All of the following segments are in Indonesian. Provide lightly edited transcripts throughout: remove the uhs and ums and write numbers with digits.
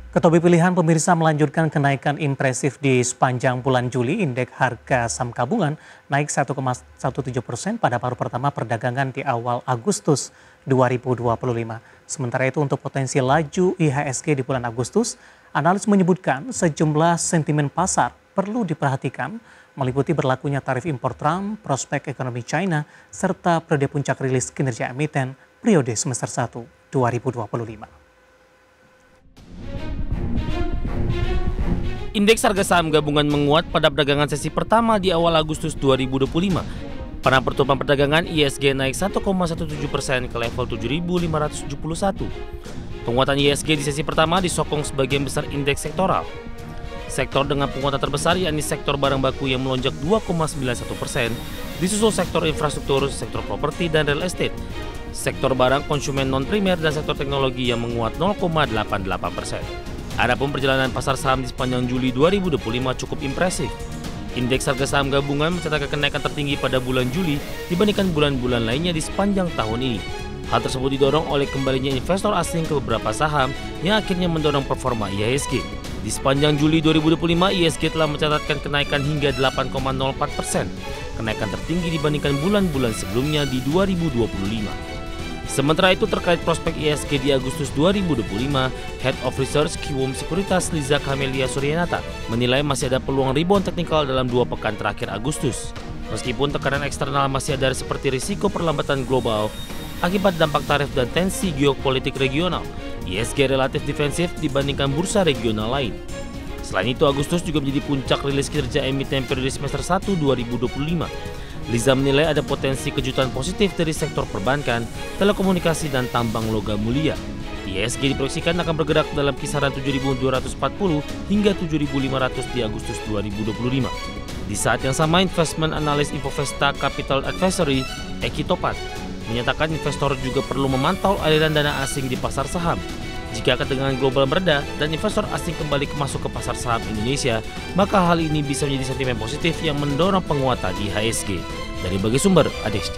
Ketobi pilihan pemirsa melanjutkan kenaikan impresif di sepanjang bulan Juli. Indeks harga saham gabungan naik 1,17% pada paruh pertama perdagangan di awal Agustus 2025. Sementara itu untuk potensi laju IHSG di bulan Agustus, analis menyebutkan sejumlah sentimen pasar perlu diperhatikan, meliputi berlakunya tarif impor Trump, prospek ekonomi China, serta periode puncak rilis kinerja emiten periode semester 1 2025. Indeks harga saham gabungan menguat pada perdagangan sesi pertama di awal Agustus 2025. Pada pertemuan perdagangan, IHSG naik 1,17% ke level 7.571. Penguatan IHSG di sesi pertama disokong sebagian besar indeks sektoral. Sektor dengan penguatan terbesar yakni sektor barang baku yang melonjak 2,91%, disusul sektor infrastruktur, sektor properti dan real estate, sektor barang konsumen non-primer dan sektor teknologi yang menguat 0,88%. Adapun perjalanan pasar saham di sepanjang Juli 2025 cukup impresif. Indeks harga saham gabungan mencatatkan kenaikan tertinggi pada bulan Juli dibandingkan bulan-bulan lainnya di sepanjang tahun ini. Hal tersebut didorong oleh kembalinya investor asing ke beberapa saham yang akhirnya mendorong performa IHSG. Di sepanjang Juli 2025, IHSG telah mencatatkan kenaikan hingga 8,04%, kenaikan tertinggi dibandingkan bulan-bulan sebelumnya di 2025. Sementara itu terkait prospek IHSG di Agustus 2025, Head of Research Kiwum Sekuritas Liza Kamelia Suryanata menilai masih ada peluang rebound teknikal dalam 2 pekan terakhir Agustus. Meskipun tekanan eksternal masih ada seperti risiko perlambatan global akibat dampak tarif dan tensi geopolitik regional, IHSG relatif defensif dibandingkan bursa regional lain. Selain itu, Agustus juga menjadi puncak rilis kinerja emiten periode semester 1 2025. Liza menilai ada potensi kejutan positif dari sektor perbankan, telekomunikasi, dan tambang logam mulia. IHSG diproyeksikan akan bergerak dalam kisaran 7.240 hingga 7.500 di Agustus 2025. Di saat yang sama, investment analis Infovesta Capital Advisory, Eki Topat, menyatakan investor juga perlu memantau aliran dana asing di pasar saham. Jika ketegangan global mereda dan investor asing kembali masuk ke pasar saham Indonesia, maka hal ini bisa menjadi sentimen positif yang mendorong penguatan di IHSG. Dari berbagai sumber, Adex.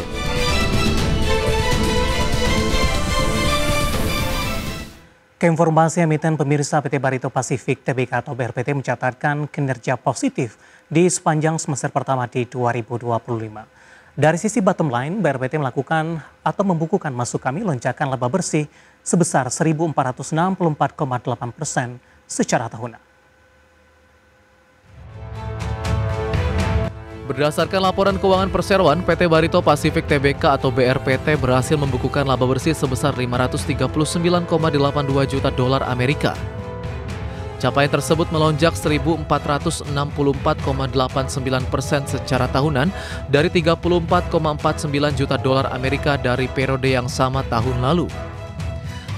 Keinformasi emiten pemirsa PT Barito Pasifik Tbk atau BRPT mencatatkan kinerja positif di sepanjang semester pertama di 2025. Dari sisi bottom line, BRPT melakukan atau membukukan masuk kami lonjakan laba bersih sebesar 1.464,8% secara tahunan. Berdasarkan laporan keuangan perseroan, PT Barito Pasifik Tbk atau BRPT berhasil membukukan laba bersih sebesar 539,82 juta dolar Amerika. Capaian tersebut melonjak 1.464,89% secara tahunan dari 34,49 juta dolar Amerika dari periode yang sama tahun lalu.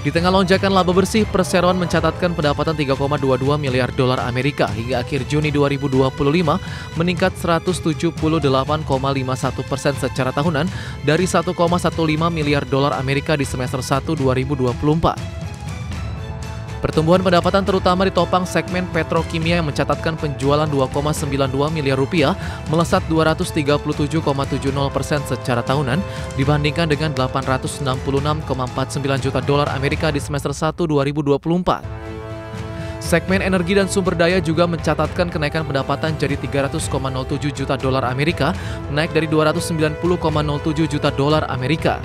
Di tengah lonjakan laba bersih, perseroan mencatatkan pendapatan 3,22 miliar dolar Amerika hingga akhir Juni 2025 meningkat 178,51% secara tahunan dari 1,15 miliar dolar Amerika di semester 1 2024. Pertumbuhan pendapatan terutama ditopang segmen petrokimia yang mencatatkan penjualan 2,92 miliar rupiah melesat 237,70% secara tahunan dibandingkan dengan 866,49 juta dolar Amerika di semester 1 2024. Segmen energi dan sumber daya juga mencatatkan kenaikan pendapatan jadi 300,07 juta dolar Amerika, naik dari 290,07 juta dolar Amerika.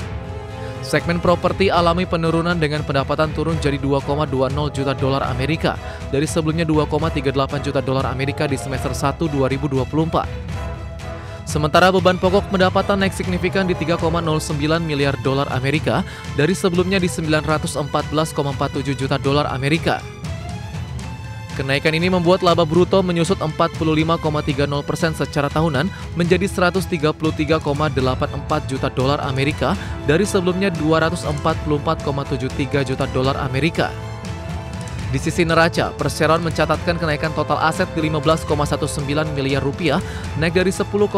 Segmen properti alami penurunan dengan pendapatan turun jadi 2,20 juta dolar Amerika dari sebelumnya 2,38 juta dolar Amerika di semester 1 2024. Sementara beban pokok pendapatan naik signifikan di 3,09 miliar dolar Amerika dari sebelumnya di 914,47 juta dolar Amerika. Kenaikan ini membuat laba bruto menyusut 45,30% secara tahunan menjadi 133,84 juta dolar Amerika dari sebelumnya 244,73 juta dolar Amerika. Di sisi neraca, perseroan mencatatkan kenaikan total aset di 15,19 miliar rupiah, naik dari 10,53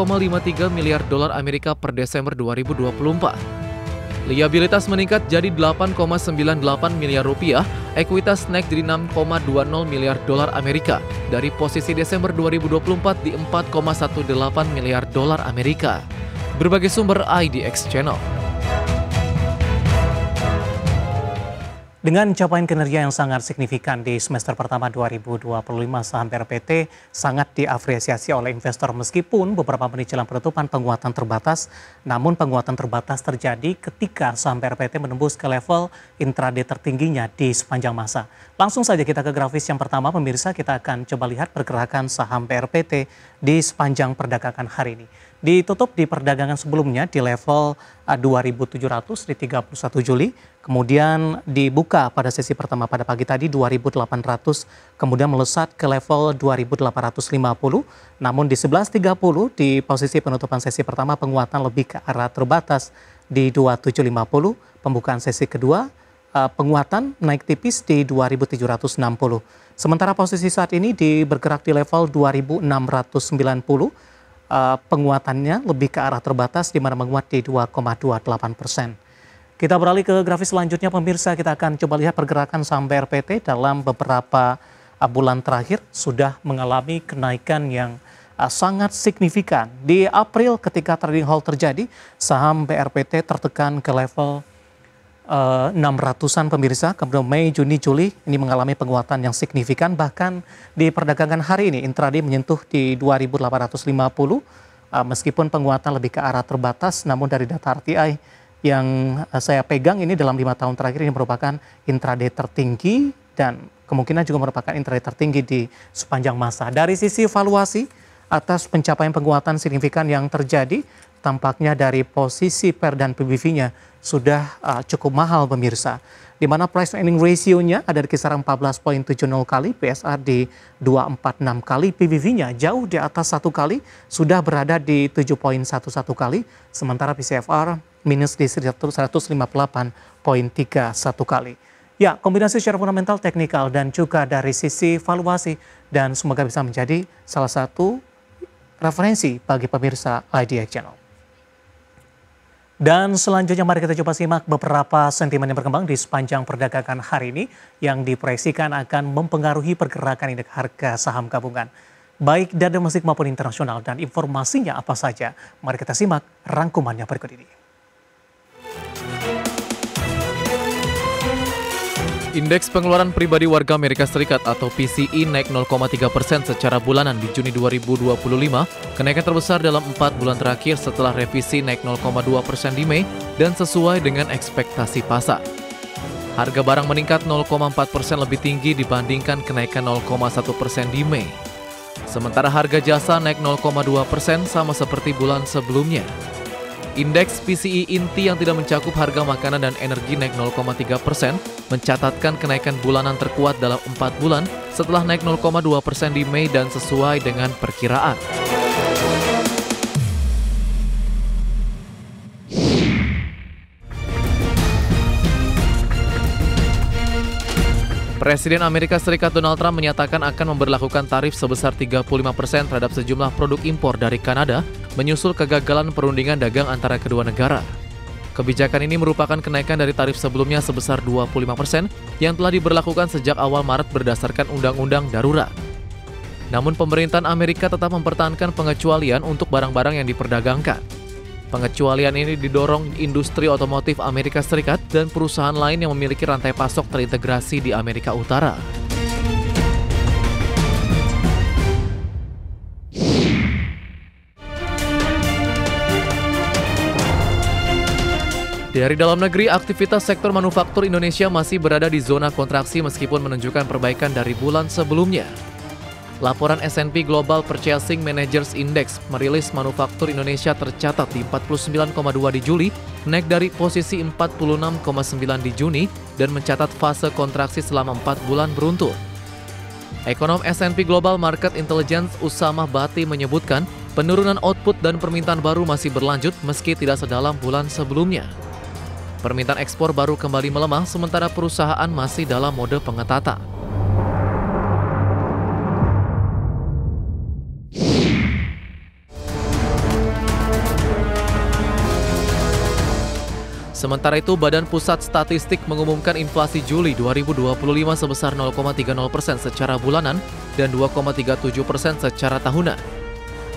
miliar dolar Amerika per Desember 2024. Liabilitas meningkat jadi 8,98 miliar rupiah, ekuitas naik jadi 6,20 miliar dolar Amerika dari posisi Desember 2024 di 4,18 miliar dolar Amerika. Berbagai sumber IDX Channel. Dengan capaian kinerja yang sangat signifikan di semester pertama 2025, saham BRPT sangat diapresiasi oleh investor meskipun beberapa menit jelang penutupan penguatan terbatas. Namun penguatan terbatas terjadi ketika saham BRPT menembus ke level intraday tertingginya di sepanjang masa. Langsung saja kita ke grafis yang pertama, pemirsa, kita akan coba lihat pergerakan saham BRPT di sepanjang perdagangan hari ini. Ditutup di perdagangan sebelumnya di level 2.700 di 31 Juli, kemudian dibuka pada sesi pertama pada pagi tadi 2.800, kemudian melesat ke level 2.850, namun di 11.30 di posisi penutupan sesi pertama penguatan lebih ke arah terbatas di 2.750, pembukaan sesi kedua penguatan naik tipis di 2.760. Sementara posisi saat ini bergerak di level 2.690, penguatannya lebih ke arah terbatas di mana menguat di 2,28%. Kita beralih ke grafis selanjutnya, pemirsa. Kita akan coba lihat pergerakan saham BRPT dalam beberapa bulan terakhir sudah mengalami kenaikan yang sangat signifikan. Di April ketika trading halt terjadi, saham BRPT tertekan ke level 600-an, pemirsa. Kemudian Mei, Juni, Juli ini mengalami penguatan yang signifikan. Bahkan di perdagangan hari ini intraday menyentuh di 2.850 meskipun penguatan lebih ke arah terbatas. Namun dari data RTI yang saya pegang ini dalam 5 tahun terakhir ini merupakan intraday tertinggi dan kemungkinan juga merupakan intraday tertinggi di sepanjang masa. Dari sisi valuasi atas pencapaian penguatan signifikan yang terjadi, tampaknya dari posisi PER dan PBV-nya sudah cukup mahal, pemirsa. Di mana price earning ratio-nya ada di kisaran 14,70 kali, PSR di 246 kali, PBV-nya jauh di atas 1 kali, sudah berada di 7,11 kali, sementara PCFR minus di 158,31 kali. Ya, kombinasi secara fundamental, teknikal, dan juga dari sisi valuasi, dan semoga bisa menjadi salah satu referensi bagi pemirsa IDX Channel. Dan selanjutnya mari kita coba simak beberapa sentimen yang berkembang di sepanjang perdagangan hari ini yang diproyeksikan akan mempengaruhi pergerakan indeks harga saham gabungan, baik dari domestik maupun internasional, dan informasinya apa saja. Mari kita simak rangkumannya berikut ini. Indeks pengeluaran pribadi warga Amerika Serikat atau PCE naik 0,3% secara bulanan di Juni 2025, kenaikan terbesar dalam 4 bulan terakhir setelah revisi naik 0,2% di Mei dan sesuai dengan ekspektasi pasar. Harga barang meningkat 0,4% lebih tinggi dibandingkan kenaikan 0,1% di Mei. Sementara harga jasa naik 0,2% sama seperti bulan sebelumnya. Indeks PCE inti yang tidak mencakup harga makanan dan energi naik 0,3%, mencatatkan kenaikan bulanan terkuat dalam 4 bulan setelah naik 0,2% di Mei dan sesuai dengan perkiraan. Presiden Amerika Serikat Donald Trump menyatakan akan memberlakukan tarif sebesar 35% terhadap sejumlah produk impor dari Kanada, menyusul kegagalan perundingan dagang antara kedua negara. Kebijakan ini merupakan kenaikan dari tarif sebelumnya sebesar 25% yang telah diberlakukan sejak awal Maret berdasarkan undang-undang darurat. Namun pemerintahan Amerika tetap mempertahankan pengecualian untuk barang-barang yang diperdagangkan. Pengecualian ini didorong industri otomotif Amerika Serikat dan perusahaan lain yang memiliki rantai pasok terintegrasi di Amerika Utara. Dari dalam negeri, aktivitas sektor manufaktur Indonesia masih berada di zona kontraksi meskipun menunjukkan perbaikan dari bulan sebelumnya. Laporan S&P Global Purchasing Managers Index merilis manufaktur Indonesia tercatat di 49,2 di Juli, naik dari posisi 46,9 di Juni dan mencatat fase kontraksi selama 4 bulan beruntun. Ekonom S&P Global Market Intelligence Usamah Bati menyebutkan penurunan output dan permintaan baru masih berlanjut meski tidak sedalam bulan sebelumnya. Permintaan ekspor baru kembali melemah sementara perusahaan masih dalam mode pengetatan. Sementara itu, Badan Pusat Statistik mengumumkan inflasi Juli 2025 sebesar 0,30% secara bulanan dan 2,37% secara tahunan.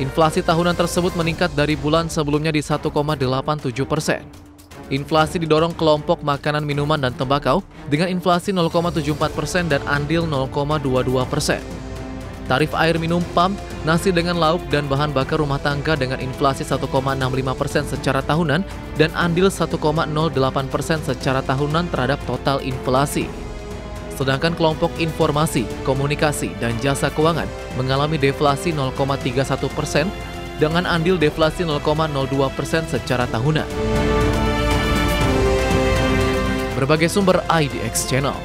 Inflasi tahunan tersebut meningkat dari bulan sebelumnya di 1,87%. Inflasi didorong kelompok makanan, minuman, dan tembakau dengan inflasi 0,74% dan andil 0,22%. Tarif air minum PAM, nasi dengan lauk, dan bahan bakar rumah tangga dengan inflasi 1,65% secara tahunan dan andil 1,08% secara tahunan terhadap total inflasi. Sedangkan kelompok informasi, komunikasi, dan jasa keuangan mengalami deflasi 0,31% dengan andil deflasi 0,02% secara tahunan. Berbagai sumber IDX Channel.